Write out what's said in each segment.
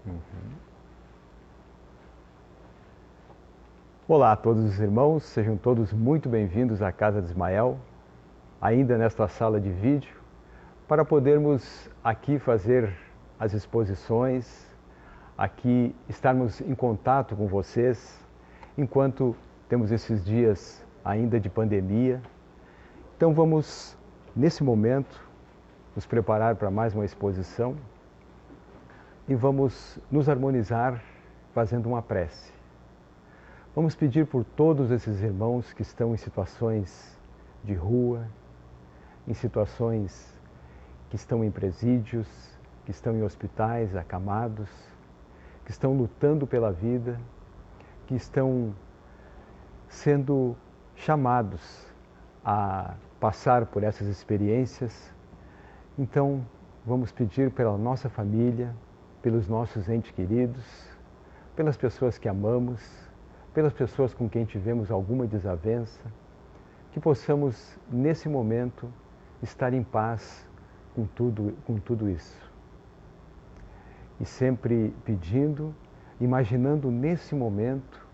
Uhum. Olá a todos os irmãos, sejam todos muito bem-vindos à Casa de Ismael, ainda nesta sala de vídeo, para podermos aqui fazer as exposições, aqui estarmos em contato com vocês, enquanto temos esses dias ainda de pandemia. Então vamos, nesse momento, nos preparar para mais uma exposição e vamos nos harmonizar fazendo uma prece. Vamos pedir por todos esses irmãos que estão em situações de rua, em situações que estão em presídios, que estão em hospitais acamados, que estão lutando pela vida, que estão sendo chamados a passar por essas experiências. Então, vamos pedir pela nossa família, pelos nossos entes queridos, pelas pessoas que amamos, pelas pessoas com quem tivemos alguma desavença, que possamos, nesse momento, estar em paz com tudo isso. E sempre pedindo, imaginando nesse momento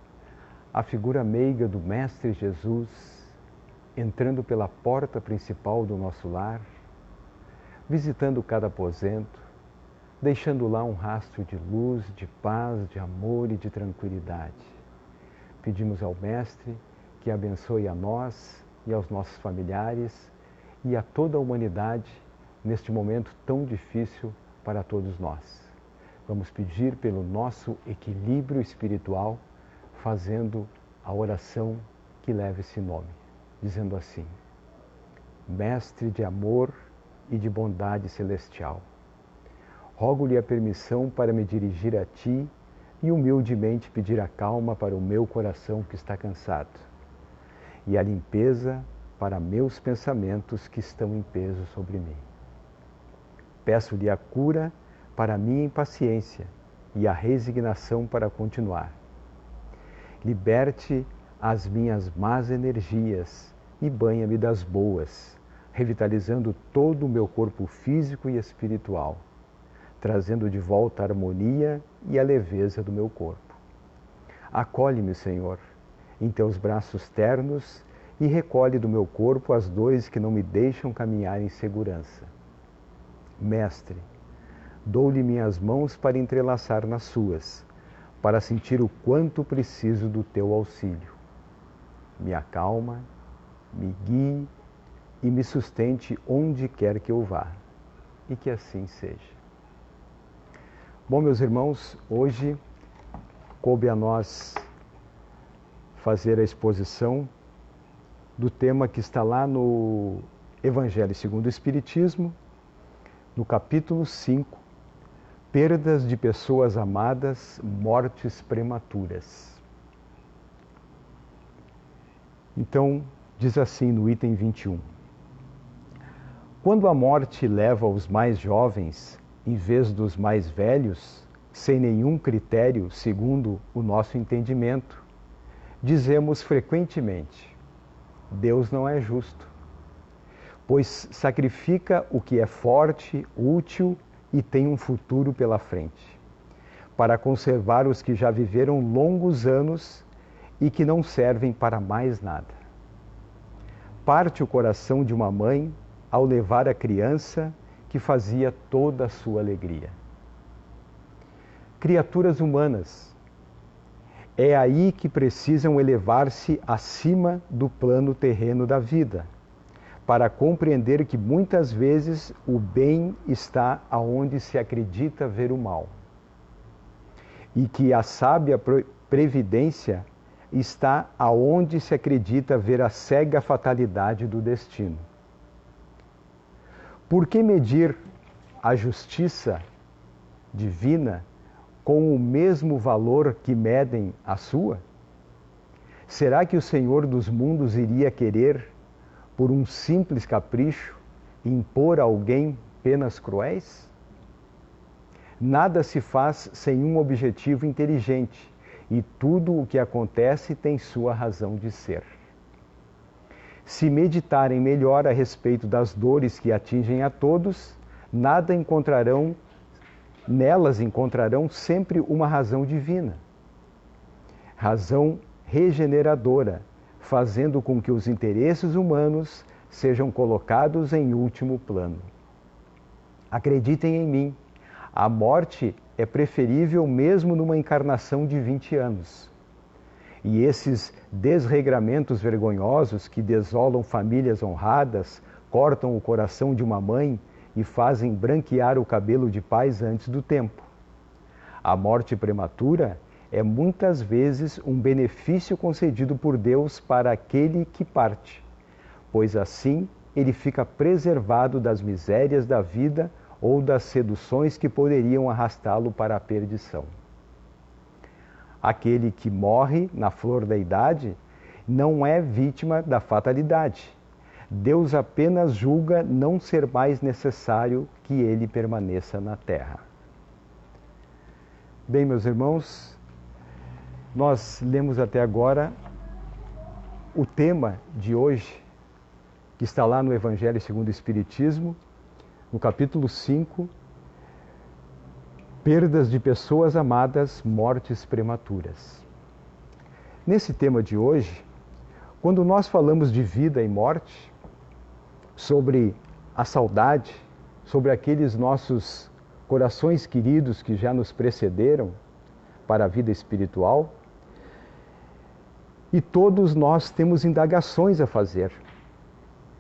a figura meiga do Mestre Jesus entrando pela porta principal do nosso lar, visitando cada aposento, deixando lá um rastro de luz, de paz, de amor e de tranquilidade. Pedimos ao Mestre que abençoe a nós e aos nossos familiares e a toda a humanidade neste momento tão difícil para todos nós. Vamos pedir pelo nosso equilíbrio espiritual, fazendo a oração que leva esse nome, dizendo assim: Mestre de amor e de bondade celestial, rogo-lhe a permissão para me dirigir a Ti e humildemente pedir a calma para o meu coração que está cansado e a limpeza para meus pensamentos que estão em peso sobre mim. Peço-lhe a cura para a minha impaciência e a resignação para continuar. Liberte as minhas más energias e banha-me das boas, revitalizando todo o meu corpo físico e espiritual, trazendo de volta a harmonia e a leveza do meu corpo. Acolhe-me, Senhor, em teus braços ternos e recolhe do meu corpo as dores que não me deixam caminhar em segurança. Mestre, dou-lhe minhas mãos para entrelaçar nas suas, para sentir o quanto preciso do teu auxílio. Me acalma, me guie e me sustente onde quer que eu vá. E que assim seja. Bom, meus irmãos, hoje coube a nós fazer a exposição do tema que está lá no Evangelho segundo o Espiritismo, no capítulo 5, Perdas de pessoas amadas, mortes prematuras. Então, diz assim no item 21. Quando a morte leva os mais jovens, em vez dos mais velhos, sem nenhum critério segundo o nosso entendimento, dizemos frequentemente: Deus não é justo, pois sacrifica o que é forte, útil e tem um futuro pela frente, para conservar os que já viveram longos anos e que não servem para mais nada. Parte o coração de uma mãe ao levar a criança que fazia toda a sua alegria. Criaturas humanas, é aí que precisam elevar-se acima do plano terreno da vida, para compreender que muitas vezes o bem está aonde se acredita ver o mal, e que a sábia previdência está aonde se acredita ver a cega fatalidade do destino. Por que medir a justiça divina com o mesmo valor que medem a sua? Será que o Senhor dos mundos iria querer, por um simples capricho, impor a alguém penas cruéis? Nada se faz sem um objetivo inteligente, e tudo o que acontece tem sua razão de ser. Se meditarem melhor a respeito das dores que atingem a todos, nada encontrarão nelas encontrarão sempre uma razão divina, razão regeneradora, fazendo com que os interesses humanos sejam colocados em último plano. Acreditem em mim, a morte é preferível mesmo numa encarnação de 20 anos. E esses desregramentos vergonhosos que desolam famílias honradas, cortam o coração de uma mãe e fazem branquear o cabelo de pais antes do tempo. A morte prematura é muitas vezes um benefício concedido por Deus para aquele que parte, pois assim ele fica preservado das misérias da vida ou das seduções que poderiam arrastá-lo para a perdição. Aquele que morre na flor da idade não é vítima da fatalidade. Deus apenas julga não ser mais necessário que ele permaneça na terra. Bem, meus irmãos, nós lemos até agora o tema de hoje, que está lá no Evangelho segundo o Espiritismo, no capítulo 5, perdas de pessoas amadas, mortes prematuras. Nesse tema de hoje, quando nós falamos de vida e morte, sobre a saudade, sobre aqueles nossos corações queridos que já nos precederam para a vida espiritual, e todos nós temos indagações a fazer,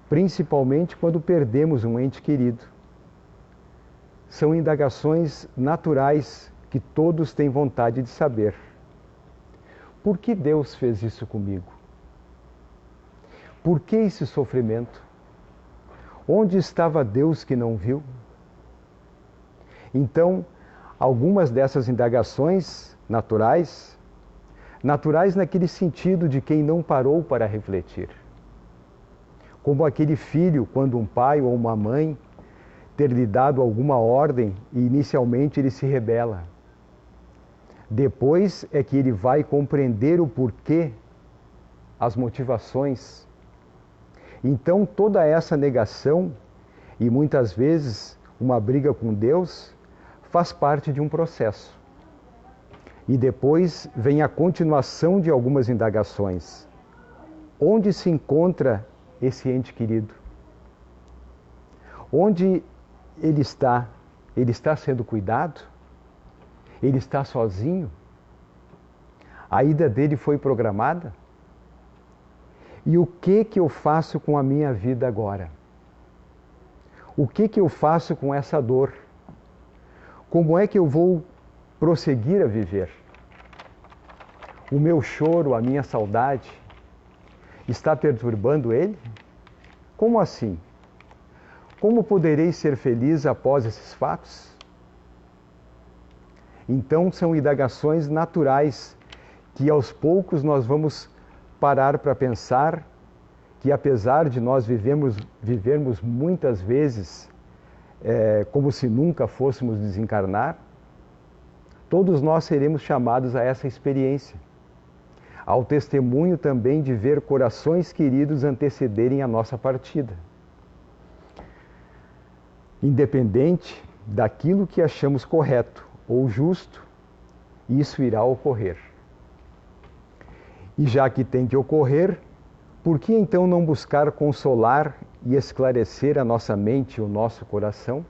principalmente quando perdemos um ente querido. São indagações naturais que todos têm vontade de saber. Por que Deus fez isso comigo? Por que esse sofrimento? Onde estava Deus que não viu? Então, algumas dessas indagações naturais naquele sentido de quem não parou para refletir. Como aquele filho, quando um pai ou uma mãe ter lhe dado alguma ordem e inicialmente ele se rebela. Depois é que ele vai compreender o porquê, as motivações. Então toda essa negação e muitas vezes uma briga com Deus faz parte de um processo. E depois vem a continuação de algumas indagações. Onde se encontra esse ente querido? Onde ele está? Ele está sendo cuidado? Ele está sozinho? A ida dele foi programada? E o que eu faço com a minha vida agora? O que eu faço com essa dor? Como é que eu vou prosseguir a viver? O meu choro, a minha saudade, está perturbando ele? Como assim? Como poderei ser feliz após esses fatos? Então são indagações naturais que aos poucos nós vamos parar para pensar que apesar de nós vivermos muitas vezes como se nunca fôssemos desencarnar, todos nós seremos chamados a essa experiência, ao testemunho também de ver corações queridos antecederem a nossa partida. Independente daquilo que achamos correto ou justo, isso irá ocorrer. E já que tem que ocorrer, por que então não buscar consolar e esclarecer a nossa mente e o nosso coração?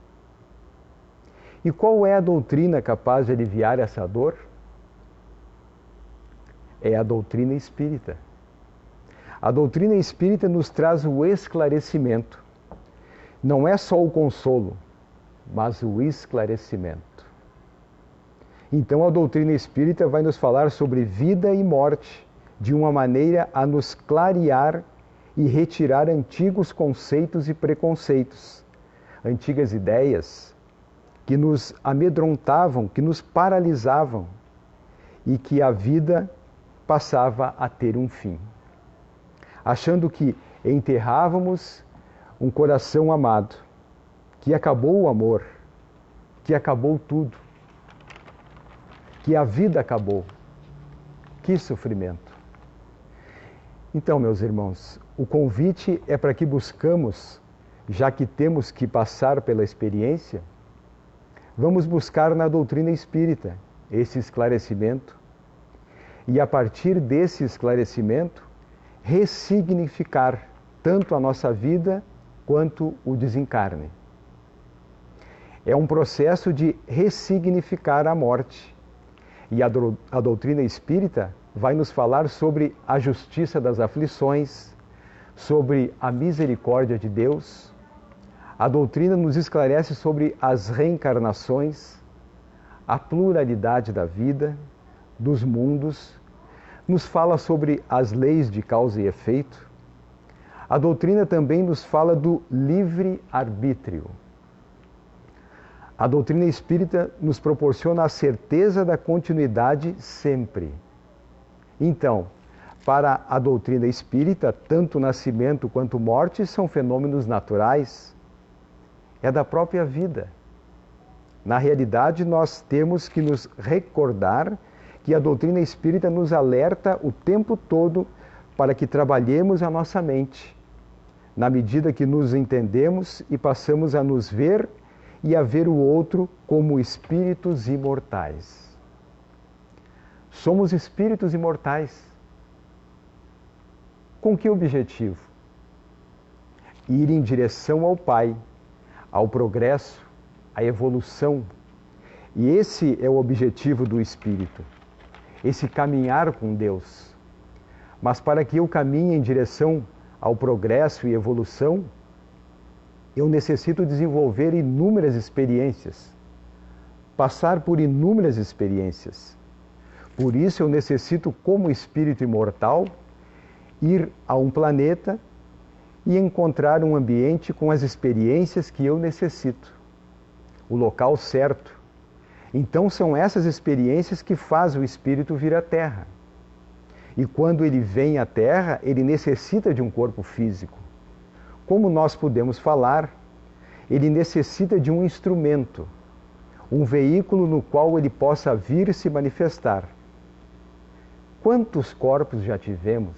E qual é a doutrina capaz de aliviar essa dor? É a doutrina espírita. A doutrina espírita nos traz o esclarecimento. Não é só o consolo, mas o esclarecimento. Então a doutrina espírita vai nos falar sobre vida e morte, de uma maneira a nos clarear e retirar antigos conceitos e preconceitos, antigas ideias que nos amedrontavam, que nos paralisavam e que a vida passava a ter um fim. Achando que enterrávamos um coração amado, que acabou o amor, que acabou tudo, que a vida acabou. Que sofrimento! Então, meus irmãos, o convite é para que buscamos, já que temos que passar pela experiência, vamos buscar na doutrina espírita esse esclarecimento e, a partir desse esclarecimento, ressignificar tanto a nossa vida quanto o desencarne. É um processo de ressignificar a morte. E a doutrina espírita vai nos falar sobre a justiça das aflições, sobre a misericórdia de Deus. A doutrina nos esclarece sobre as reencarnações, a pluralidade da vida, dos mundos, nos fala sobre as leis de causa e efeito. A doutrina também nos fala do livre-arbítrio. A doutrina espírita nos proporciona a certeza da continuidade sempre. Então, para a doutrina espírita, tanto nascimento quanto morte são fenômenos naturais, é da própria vida. Na realidade, nós temos que nos recordar que a doutrina espírita nos alerta o tempo todo para que trabalhemos a nossa mente, na medida que nos entendemos e passamos a nos ver e a ver o outro como espíritos imortais. Somos espíritos imortais. Com que objetivo? Ir em direção ao Pai, ao progresso, à evolução. E esse é o objetivo do espírito, esse caminhar com Deus. Mas para que eu caminhe em direção ao progresso e evolução, eu necessito desenvolver inúmeras experiências, passar por inúmeras experiências. Por isso eu necessito, como espírito imortal, ir a um planeta e encontrar um ambiente com as experiências que eu necessito, o local certo. Então são essas experiências que fazem o espírito vir à Terra. E quando ele vem à Terra, ele necessita de um corpo físico. Como nós podemos falar, ele necessita de um instrumento, um veículo no qual ele possa vir se manifestar. Quantos corpos já tivemos?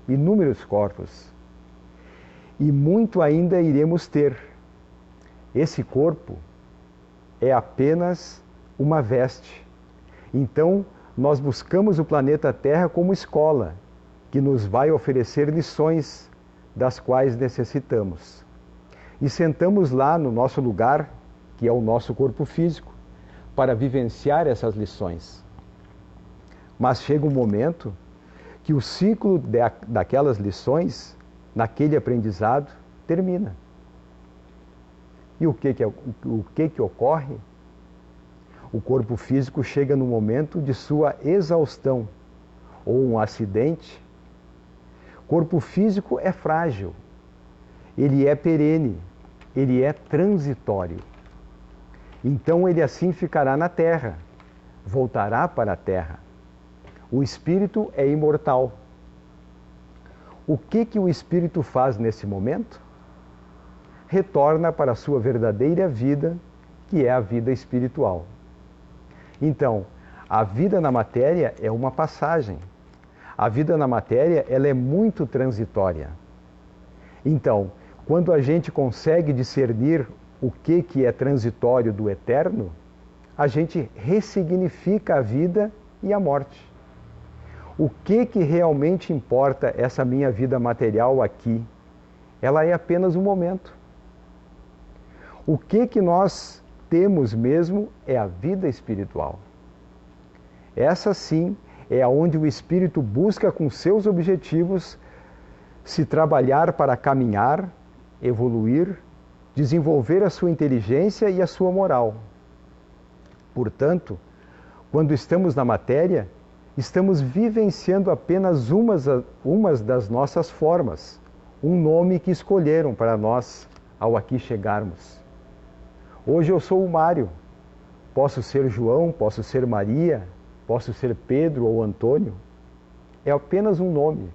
Inúmeros corpos. E muito ainda iremos ter. Esse corpo é apenas uma veste. Então, nós buscamos o planeta Terra como escola, que nos vai oferecer lições das quais necessitamos. E sentamos lá no nosso lugar, que é o nosso corpo físico, para vivenciar essas lições. Mas chega um momento que o ciclo daquelas lições, naquele aprendizado, termina. E o que ocorre? O corpo físico chega no momento de sua exaustão, ou um acidente. O corpo físico é frágil, ele é perene, ele é transitório. Então ele assim ficará na Terra, voltará para a Terra. O espírito é imortal. O que o espírito faz nesse momento? Retorna para a sua verdadeira vida, que é a vida espiritual. Então, a vida na matéria é uma passagem. A vida na matéria, ela é muito transitória. Então, quando a gente consegue discernir o que é transitório do eterno, a gente ressignifica a vida e a morte. O que realmente importa essa minha vida material aqui? Ela é apenas um momento. O que nós temos mesmo é a vida espiritual. Essa sim é aonde o espírito busca com seus objetivos se trabalhar para caminhar, evoluir, desenvolver a sua inteligência e a sua moral. Portanto, quando estamos na matéria, estamos vivenciando apenas umas das nossas formas, um nome que escolheram para nós ao aqui chegarmos. Hoje eu sou o Mário, posso ser João, posso ser Maria, posso ser Pedro ou Antônio. É apenas um nome.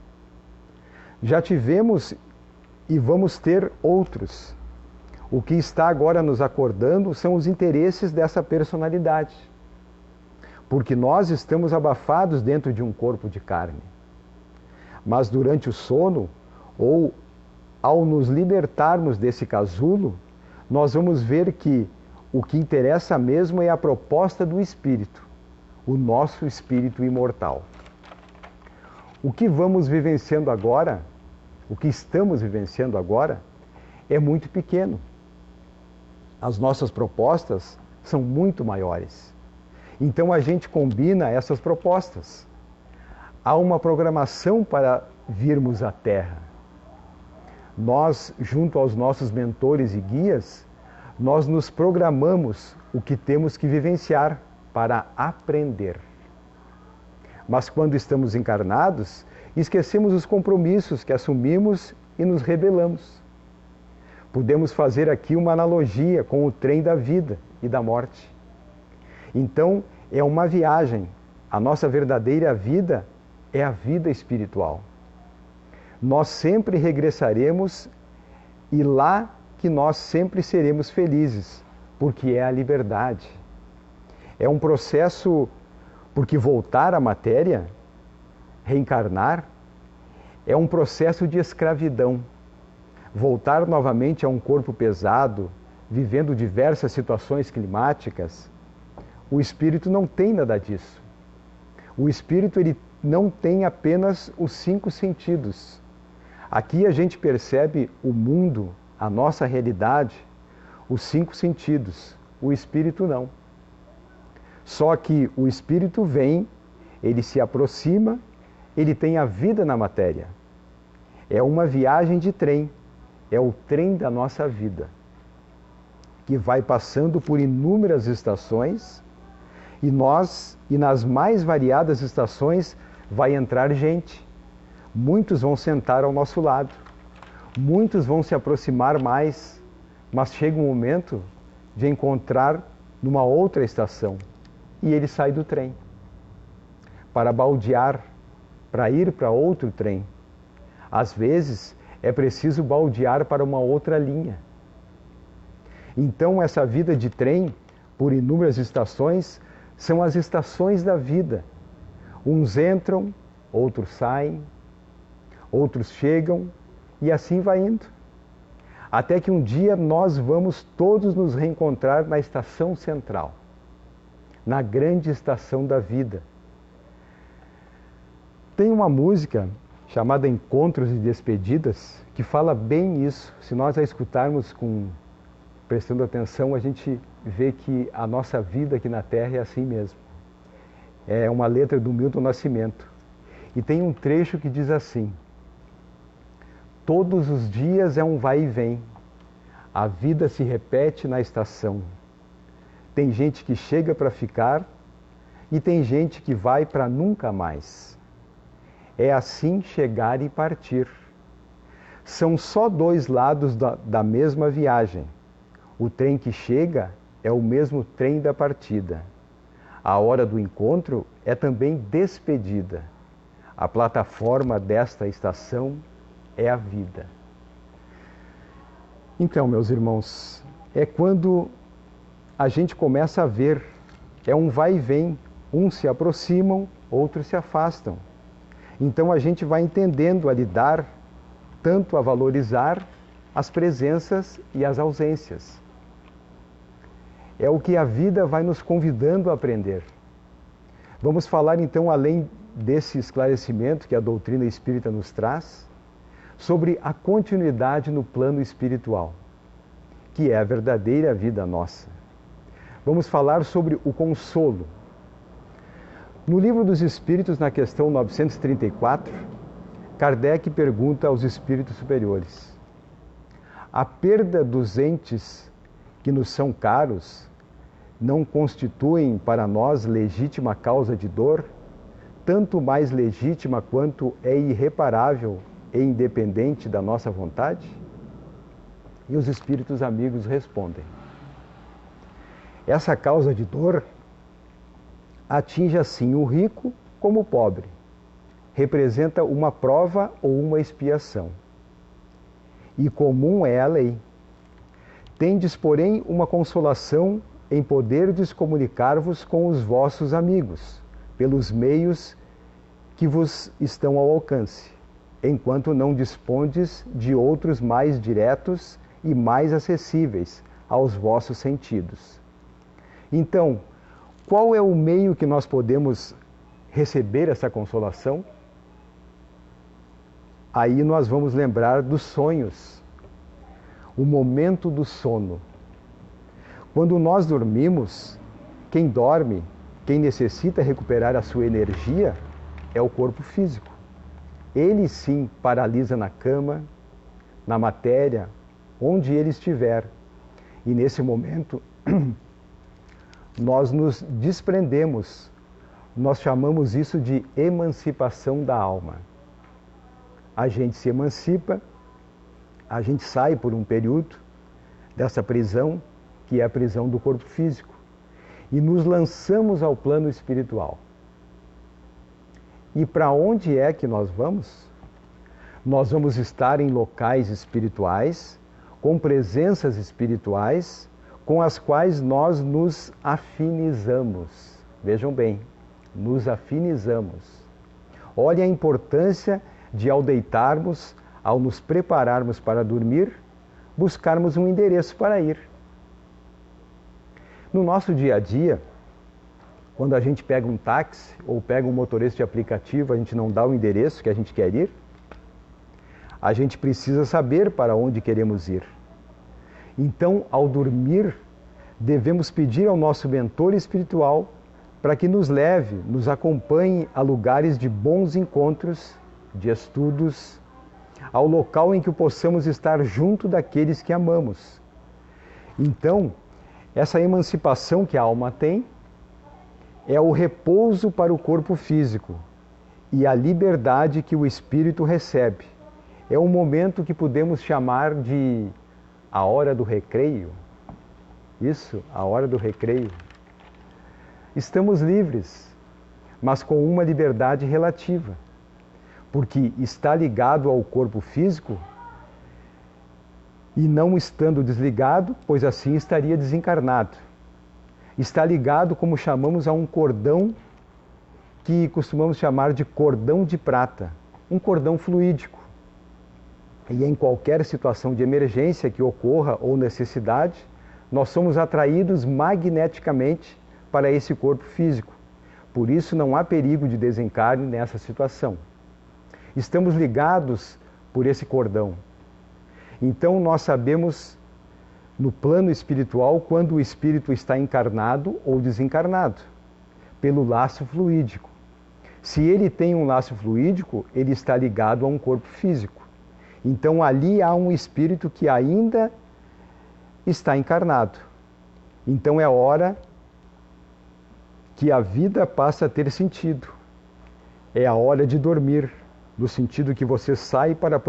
Já tivemos e vamos ter outros. O que está agora nos acordando são os interesses dessa personalidade. Porque nós estamos abafados dentro de um corpo de carne. Mas durante o sono, ou ao nos libertarmos desse casulo, nós vamos ver que o que interessa mesmo é a proposta do Espírito, o nosso Espírito imortal. O que vamos vivenciando agora, o que estamos vivenciando agora, é muito pequeno. As nossas propostas são muito maiores. Então a gente combina essas propostas. Há uma programação para virmos à Terra. Nós, junto aos nossos mentores e guias, nós nos programamos o que temos que vivenciar para aprender. Mas quando estamos encarnados, esquecemos os compromissos que assumimos e nos rebelamos. Podemos fazer aqui uma analogia com o trem da vida e da morte. Então, é uma viagem. A nossa verdadeira vida é a vida espiritual. Nós sempre regressaremos e lá que nós sempre seremos felizes, porque é a liberdade. É um processo, porque voltar à matéria, reencarnar, é um processo de escravidão. Voltar novamente a um corpo pesado, vivendo diversas situações climáticas, o espírito não tem nada disso. O espírito ele não tem apenas os 5 sentidos. Aqui a gente percebe o mundo, a nossa realidade, os 5 sentidos. O espírito não. Só que o espírito vem, ele se aproxima, ele tem a vida na matéria. É uma viagem de trem, é o trem da nossa vida, que vai passando por inúmeras estações e nas mais variadas estações vai entrar gente. Muitos vão sentar ao nosso lado, muitos vão se aproximar mais, mas chega um momento de encontrar numa outra estação e ele sai do trem para baldear, para ir para outro trem. Às vezes é preciso baldear para uma outra linha. Então essa vida de trem, por inúmeras estações, são as estações da vida. Uns entram, outros saem, outros chegam e assim vai indo. Até que um dia nós vamos todos nos reencontrar na estação central, na grande estação da vida. Tem uma música chamada Encontros e Despedidas, que fala bem isso. Se nós a escutarmos prestando atenção, a gente vê que a nossa vida aqui na Terra é assim mesmo. É uma letra do Milton Nascimento. E tem um trecho que diz assim: todos os dias é um vai e vem, a vida se repete na estação. Tem gente que chega para ficar e tem gente que vai para nunca mais. É assim chegar e partir. São só 2 lados da mesma viagem. O trem que chega é o mesmo trem da partida. A hora do encontro é também despedida. A plataforma desta estação é a vida. Então, meus irmãos, é quando a gente começa a ver, é um vai e vem, uns se aproximam, outros se afastam. Então a gente vai entendendo a lidar, tanto a valorizar as presenças e as ausências. É o que a vida vai nos convidando a aprender. Vamos falar então, além desse esclarecimento que a doutrina espírita nos traz, sobre a continuidade no plano espiritual, que é a verdadeira vida nossa. Vamos falar sobre o consolo. No Livro dos Espíritos, na questão 934, Kardec pergunta aos espíritos superiores: a perda dos entes que nos são caros não constituem para nós legítima causa de dor, tanto mais legítima quanto é irreparável e independente da nossa vontade? E os espíritos amigos respondem: essa causa de dor atinge assim o rico como o pobre. Representa uma prova ou uma expiação. E comum é a lei. Tendes, porém, uma consolação em poderdes comunicar-vos com os vossos amigos, pelos meios que vos estão ao alcance, enquanto não dispondes de outros mais diretos e mais acessíveis aos vossos sentidos. Então, qual é o meio que nós podemos receber essa consolação? Aí nós vamos lembrar dos sonhos, o momento do sono. Quando nós dormimos, quem dorme, quem necessita recuperar a sua energia, é o corpo físico. Ele sim paralisa na cama, na matéria, onde ele estiver. E nesse momento, nós nos desprendemos. Nós chamamos isso de emancipação da alma. A gente se emancipa, a gente sai por um período dessa prisão, que é a prisão do corpo físico, e nos lançamos ao plano espiritual. E para onde é que nós vamos? Nós vamos estar em locais espirituais, com presenças espirituais, com as quais nós nos afinizamos. Vejam bem, nos afinizamos. Olha a importância de, ao deitarmos, ao nos prepararmos para dormir, buscarmos um endereço para ir. No nosso dia a dia, quando a gente pega um táxi ou pega um motorista de aplicativo, a gente não dá o endereço que a gente quer ir, a gente precisa saber para onde queremos ir. Então, ao dormir, devemos pedir ao nosso mentor espiritual para que nos leve, nos acompanhe a lugares de bons encontros, de estudos, ao local em que possamos estar junto daqueles que amamos. Então, essa emancipação que a alma tem é o repouso para o corpo físico e a liberdade que o espírito recebe. É um momento que podemos chamar de a hora do recreio. Isso, a hora do recreio. Estamos livres, mas com uma liberdade relativa, porque está ligado ao corpo físico e não estando desligado, pois assim estaria desencarnado. Está ligado, como chamamos, a um cordão que costumamos chamar de cordão de prata, um cordão fluídico. E em qualquer situação de emergência que ocorra ou necessidade, nós somos atraídos magneticamente para esse corpo físico. Por isso não há perigo de desencarne nessa situação. Estamos ligados por esse cordão. Então nós sabemos no plano espiritual quando o espírito está encarnado ou desencarnado, pelo laço fluídico. Se ele tem um laço fluídico, ele está ligado a um corpo físico. Então ali há um espírito que ainda está encarnado. Então é hora que a vida passa a ter sentido. É a hora de dormir, no sentido que você sai para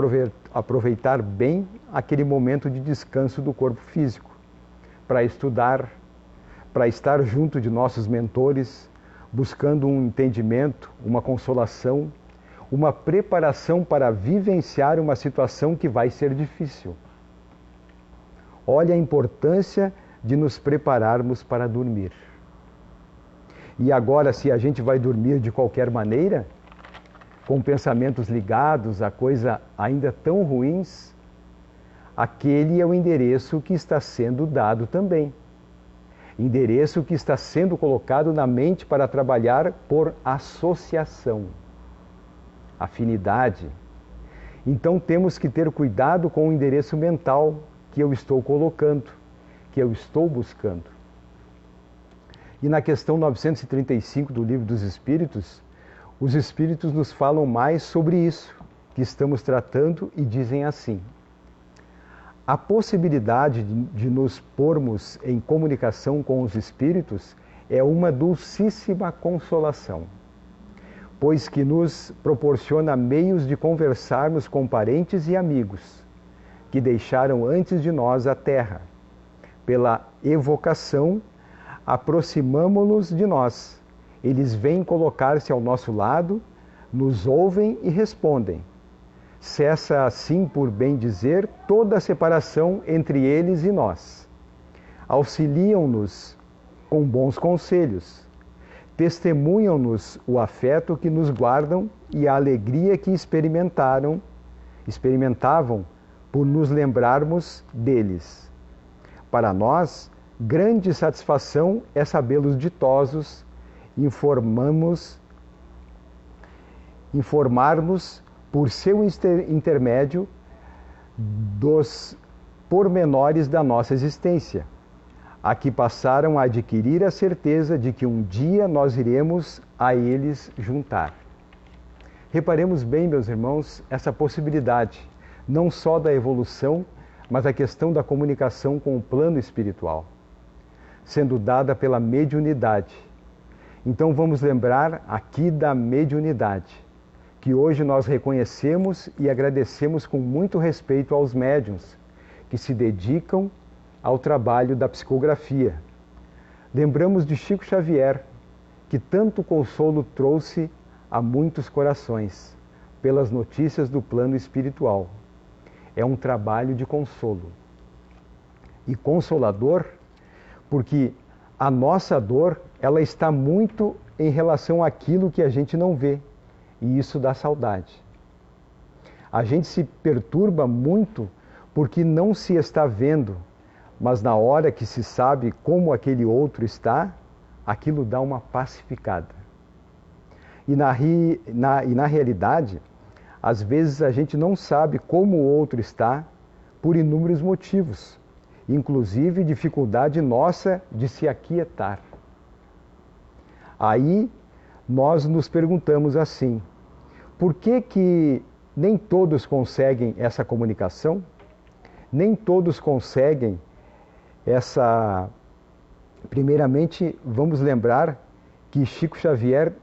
aproveitar bem aquele momento de descanso do corpo físico, para estudar, para estar junto de nossos mentores, buscando um entendimento, uma consolação, uma preparação para vivenciar uma situação que vai ser difícil. Olha a importância de nos prepararmos para dormir. E agora, se a gente vai dormir de qualquer maneira, com pensamentos ligados a coisas ainda tão ruins, aquele é o endereço que está sendo dado também. Endereço que está sendo colocado na mente para trabalhar por associação, afinidade. Então temos que ter cuidado com o endereço mental que eu estou colocando, que eu estou buscando. E na questão 935 do Livro dos Espíritos, os Espíritos nos falam mais sobre isso que estamos tratando e dizem assim: a possibilidade de nos pormos em comunicação com os Espíritos é uma dulcíssima consolação, pois que nos proporciona meios de conversarmos com parentes e amigos que deixaram antes de nós a Terra. Pela evocação, aproximamo-nos de nós. Eles vêm colocar-se ao nosso lado, nos ouvem e respondem. Cessa assim, por bem dizer, toda a separação entre eles e nós. Auxiliam-nos com bons conselhos. Testemunham-nos o afeto que nos guardam e a alegria que experimentavam por nos lembrarmos deles. Para nós, grande satisfação é sabê-los ditosos, informarmos por seu intermédio dos pormenores da nossa existência, a que passaram a adquirir a certeza de que um dia nós iremos a eles juntar. Reparemos bem, meus irmãos, essa possibilidade, não só da evolução, mas a questão da comunicação com o plano espiritual, sendo dada pela mediunidade. Então vamos lembrar aqui da mediunidade, que hoje nós reconhecemos e agradecemos com muito respeito aos médiuns, que se dedicam ao trabalho da psicografia. Lembramos de Chico Xavier, que tanto consolo trouxe a muitos corações, pelas notícias do plano espiritual. É um trabalho de consolo. E consolador, porque a nossa dor, ela está muito em relação àquilo que a gente não vê, e isso dá saudade. A gente se perturba muito porque não se está vendo, mas na hora que se sabe como aquele outro está, aquilo dá uma pacificada. E na realidade, às vezes a gente não sabe como o outro está por inúmeros motivos, inclusive dificuldade nossa de se aquietar. Aí nós nos perguntamos assim: por que nem todos conseguem essa comunicação? Nem todos conseguem essa... Primeiramente, vamos lembrar que Chico Xavier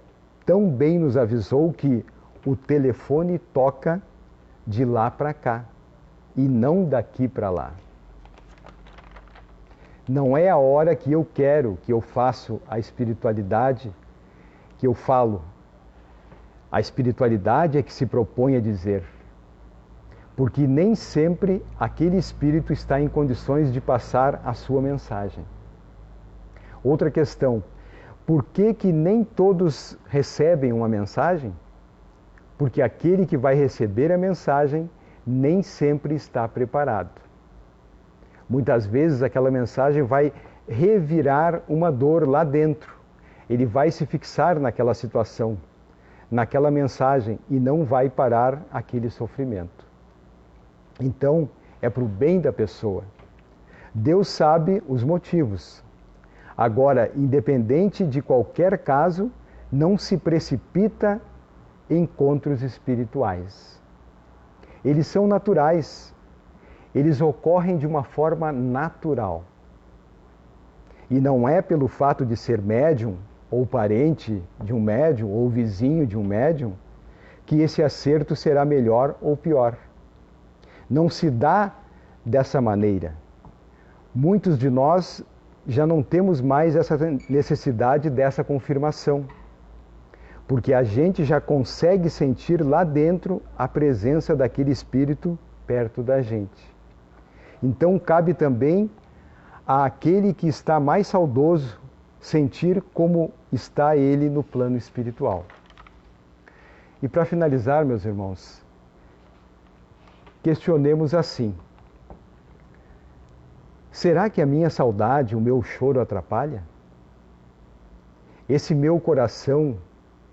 tão bem nos avisou que o telefone toca de lá para cá e não daqui para lá. Não é a hora que eu quero, que eu faço a espiritualidade, que eu falo. A espiritualidade é que se propõe a dizer. Porque nem sempre aquele espírito está em condições de passar a sua mensagem. Outra questão: por que nem todos recebem uma mensagem? Porque aquele que vai receber a mensagem nem sempre está preparado. Muitas vezes aquela mensagem vai revirar uma dor lá dentro. Ele vai se fixar naquela situação, naquela mensagem, e não vai parar aquele sofrimento. Então, é para o bem da pessoa. Deus sabe os motivos. Agora, independente de qualquer caso, não se precipita em encontros espirituais. Eles são naturais. Eles ocorrem de uma forma natural. E não é pelo fato de ser médium, ou parente de um médium, ou vizinho de um médium, que esse acerto será melhor ou pior. Não se dá dessa maneira. Muitos de nós já não temos mais essa necessidade dessa confirmação, porque a gente já consegue sentir lá dentro a presença daquele espírito perto da gente. Então cabe também àquele que está mais saudoso sentir como está ele no plano espiritual. E para finalizar, meus irmãos, questionemos assim: será que a minha saudade, o meu choro atrapalha? Esse meu coração,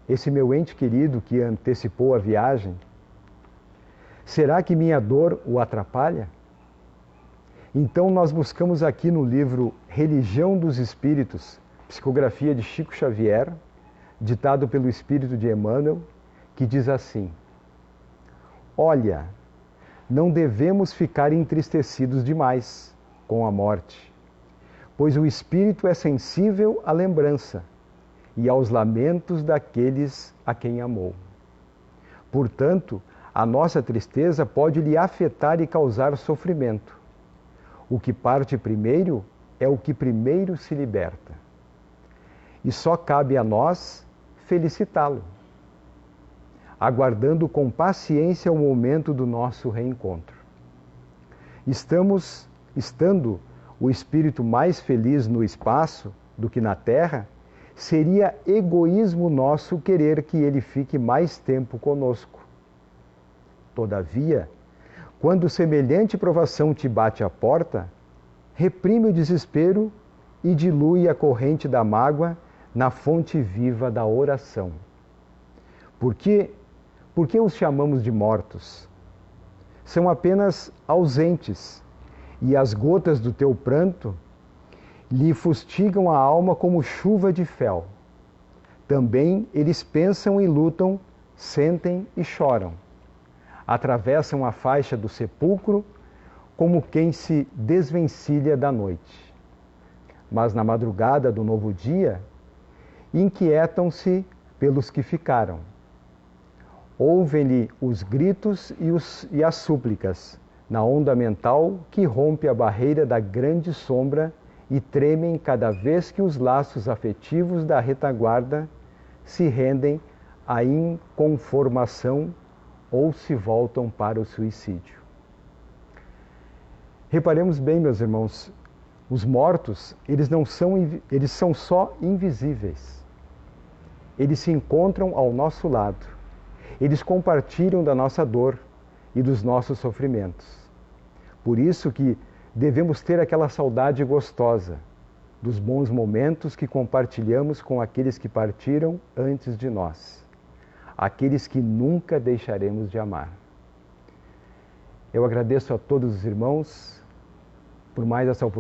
esse meu ente querido que antecipou a viagem, será que minha dor o atrapalha? Então nós buscamos aqui no livro Religião dos Espíritos, psicografia de Chico Xavier, ditado pelo Espírito de Emmanuel, que diz assim: olha, não devemos ficar entristecidos demais com a morte, pois o espírito é sensível à lembrança e aos lamentos daqueles a quem amou. Portanto, a nossa tristeza pode lhe afetar e causar sofrimento. O que parte primeiro é o que primeiro se liberta. E só cabe a nós felicitá-lo, aguardando com paciência o momento do nosso reencontro. Estando o espírito mais feliz no espaço do que na terra, seria egoísmo nosso querer que ele fique mais tempo conosco. Todavia, quando semelhante provação te bate à porta, reprime o desespero e dilui a corrente da mágoa na fonte viva da oração. Por que os chamamos de mortos? São apenas ausentes, e as gotas do teu pranto lhe fustigam a alma como chuva de fel. Também eles pensam e lutam, sentem e choram. Atravessam a faixa do sepulcro como quem se desvencilha da noite. Mas na madrugada do novo dia, inquietam-se pelos que ficaram. Ouvem-lhe os gritos e as súplicas, na onda mental que rompe a barreira da grande sombra, e tremem cada vez que os laços afetivos da retaguarda se rendem à inconformação ou se voltam para o suicídio. Reparemos bem, meus irmãos, os mortos, eles são só invisíveis. Eles se encontram ao nosso lado. Eles compartilham da nossa dor e dos nossos sofrimentos. Por isso que devemos ter aquela saudade gostosa dos bons momentos que compartilhamos com aqueles que partiram antes de nós, aqueles que nunca deixaremos de amar. Eu agradeço a todos os irmãos por mais essa oportunidade.